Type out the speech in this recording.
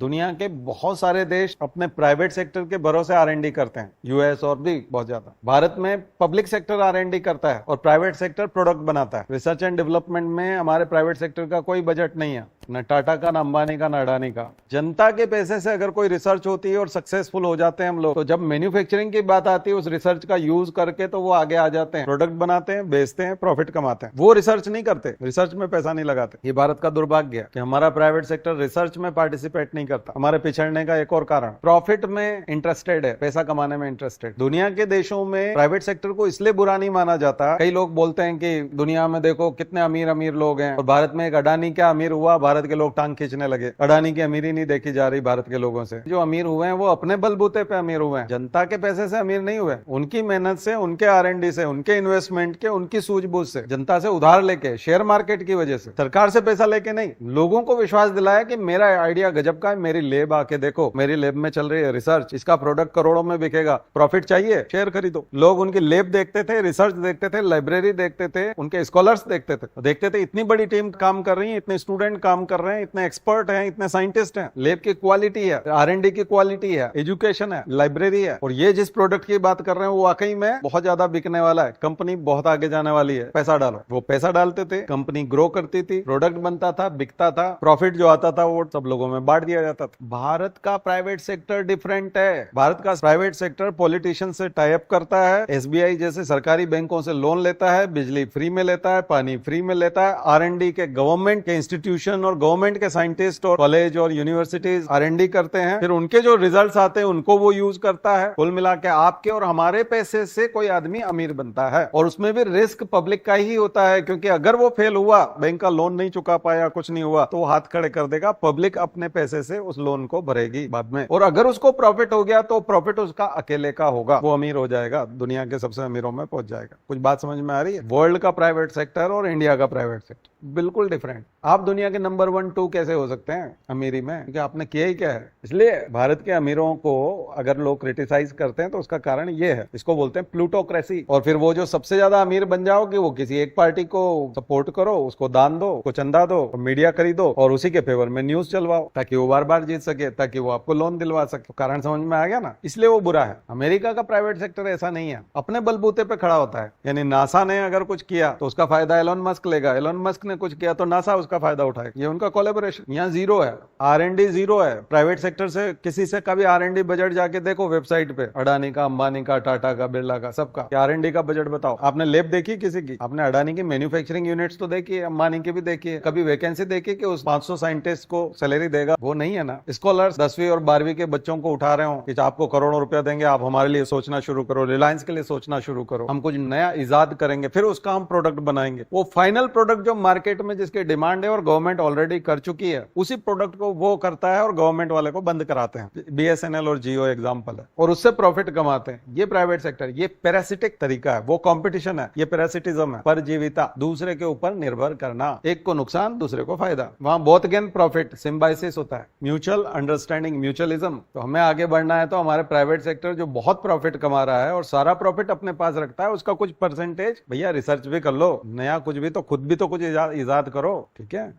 दुनिया के बहुत सारे देश अपने प्राइवेट सेक्टर के भरोसे आर&डी करते हैं, यूएस और भी बहुत ज्यादा। भारत में पब्लिक सेक्टर आर&डी करता है और प्राइवेट सेक्टर प्रोडक्ट बनाता है। रिसर्च एंड डेवलपमेंट में हमारे प्राइवेट सेक्टर का कोई बजट नहीं है, न टाटा का, न अंबानी का, न अडानी का। जनता के पैसे से अगर कोई रिसर्च होती है और सक्सेसफुल हो जाते हैं हम लोग, तो जब मैन्युफैक्चरिंग की बात आती है उस रिसर्च का यूज करके तो वो आगे आ जाते हैं, प्रोडक्ट बनाते हैं, बेचते हैं, प्रॉफिट कमाते हैं। वो रिसर्च नहीं करते, रिसर्च में पैसा नहीं लगाते। ये भारत का दुर्भाग्य है कि हमारा प्राइवेट सेक्टर रिसर्च में पार्टिसिपेट नहीं करता। हमारे पिछड़ने का एक और कारण, प्रॉफिट में इंटरेस्टेड है, पैसा कमाने में इंटरेस्टेड। दुनिया के देशों में प्राइवेट सेक्टर को इसलिए बुरा नहीं माना जाता। कई लोग बोलते हैं कि दुनिया में देखो कितने अमीर अमीर लोग हैं और भारत में एक अडानी क्या अमीर हुआ, भारत के लोग टांग खींचने लगे। अडानी की अमीरी नहीं देखी जा रही भारत के लोगों से। जो अमीर हुए हैं वो अपने बलबूते पे अमीर हुए हैं, जनता के पैसे से अमीर नहीं हुए। उनकी मेहनत से, उनके आर&डी से, उनके इन्वेस्टमेंट के, उनकी सूझबूझ से, जनता से उधार लेके, शेयर मार्केट की वजह से, सरकार से पैसा लेके नहीं। लोगों को विश्वास दिलाया कि मेरा आइडिया गजब का है, मेरी लैब आके देखो, मेरी लैब में चल रही है रिसर्च, इसका प्रोडक्ट करोड़ों में बिकेगा, प्रॉफिट चाहिए, शेयर खरीदो। लोग उनकी लैब देखते थे, रिसर्च देखते थे, लाइब्रेरी देखते थे, उनके स्कॉलर्स देखते थे, इतनी बड़ी टीम काम कर रही है, इतने स्टूडेंट काम कर रहे हैं, इतने एक्सपर्ट हैं, इतने साइंटिस्ट हैं, लैब की क्वालिटी है, आर&डी की क्वालिटी है, एजुकेशन है, लाइब्रेरी है। और ये जिस प्रोडक्ट की बात कर रहे हैं वो वाकई में बहुत ज्यादा बिकने वाला है, कंपनी बहुत आगे जाने वाली है, पैसा डालो। वो पैसा डालते थे, कंपनी ग्रो करती थी, प्रोडक्ट बनता था, बिकता था, प्रॉफिट जो आता था वो सब लोगों में बांट दिया जाता था। भारत का प्राइवेट सेक्टर डिफरेंट है। भारत का प्राइवेट सेक्टर पॉलिटिशियन से टाई अप करता है, एसबीआई जैसे सरकारी बैंकों से लोन लेता है, बिजली फ्री में लेता है, पानी फ्री में लेता है। आर&डी के गवर्नमेंट के इंस्टीट्यूशन और गवर्नमेंट के साइंटिस्ट और कॉलेज और यूनिवर्सिटीज आर&डी करते हैं, फिर उनके जो रिजल्ट्स आते हैं उनको वो यूज करता है। कुल मिला के आपके और हमारे पैसे से कोई आदमी अमीर बनता है, और उसमें भी रिस्क पब्लिक का ही होता है, क्योंकि अगर वो फेल हुआ, बैंक का लोन नहीं चुका पाया, कुछ नहीं हुआ, तो वो हाथ खड़े कर देगा, पब्लिक अपने पैसे से उस लोन को भरेगी बाद में। और अगर उसको प्रॉफिट हो गया तो प्रॉफिट उसका अकेले का होगा, वो अमीर हो जाएगा, दुनिया के सबसे अमीरों में पहुंच जाएगा। कुछ बात समझ में आ रही है? वर्ल्ड का प्राइवेट सेक्टर और इंडिया का प्राइवेट सेक्टर बिल्कुल डिफरेंट। आप दुनिया के नंबर 1 2 कैसे हो सकते हैं अमीरी में? क्योंकि आपने किया ही क्या है। इसलिए भारत के अमीरों को अगर लोग क्रिटिसाइज करते हैं तो उसका कारण ये है, इसको बोलते हैं प्लूटोक्रेसी। और फिर वो जो सबसे ज्यादा अमीर बन जाओ कि वो किसी एक पार्टी को सपोर्ट करो, उसको दान दो, उसको चंदा दो, मीडिया खरीदो और उसी के फेवर में न्यूज चलवाओ, ताकि वो बार बार जीत सके, ताकि वो आपको लोन दिलवा सके। कारण समझ में आ गया ना? इसलिए वो बुरा है। अमेरिका का प्राइवेट सेक्टर ऐसा नहीं है, अपने बलबूते पे खड़ा होता है। यानी नासा ने अगर कुछ किया तो उसका फायदा एलोन मस्क लेगा, एलोन मस्क ने कुछ किया तो नासा उसका फायदा उठाएगा। ये उनका कोलैबोरेशन। यहाँ जीरो है, आर&डी जीरो है। प्राइवेट सेक्टर से किसी से कभी आर&डी बजट जाके देखो वेबसाइट पे, अडानी का, अंबानी का, टाटा का, बिरला का, सबका आर&डी का बजट बताओ। आपने लैब देखी किसी की? आपने अडानी की मैन्युफैक्चरिंग यूनिट्स तो देखी है, अंबानी की भी देखी है। कभी वैकेंसी देखी कि उस 500 साइंटिस्ट को सैलरी देगा? वो नहीं है ना। स्कॉलर्स 10वीं और 12वीं के बच्चों को उठा रहे हो कि आपको करोड़ों रुपया देंगे, आप हमारे लिए सोचना शुरू करो, रिलायंस के लिए सोचना शुरू करो, हम कुछ नया इजाद करेंगे, फिर उसका हम प्रोडक्ट बनाएंगे। वो फाइनल प्रोडक्ट जो मार्केट में जिसकी डिमांड है और गवर्नमेंट ऑलरेडी कर चुकी है, उसी प्रोडक्ट को वो करता है और गवर्नमेंट वाले को बंद कराते हैं। बीएसएनएल और जियो एग्जांपल है, और उससे प्रॉफिट कमाते हैं। ये प्राइवेट सेक्टर, ये पैरासिटिक तरीका है, वो कंपटीशन है, ये पैरासिटिज्म है, परजीविता, दूसरे के ऊपर निर्भर करना, एक को नुकसान दूसरे को फायदा। वहां बोथ गेन प्रॉफिट, सिम्बाइसिस होता है, म्यूचुअल अंडरस्टैंडिंग, म्यूचुअलिज्म। तो हमें आगे बढ़ना है तो हमारे प्राइवेट सेक्टर जो बहुत प्रॉफिट कमा रहा है और सारा प्रॉफिट अपने पास रखता है, उसका कुछ परसेंटेज भैया रिसर्च भी कर लो, नया कुछ भी तो खुद भी तो कुछ इजाद करो, ठीक है।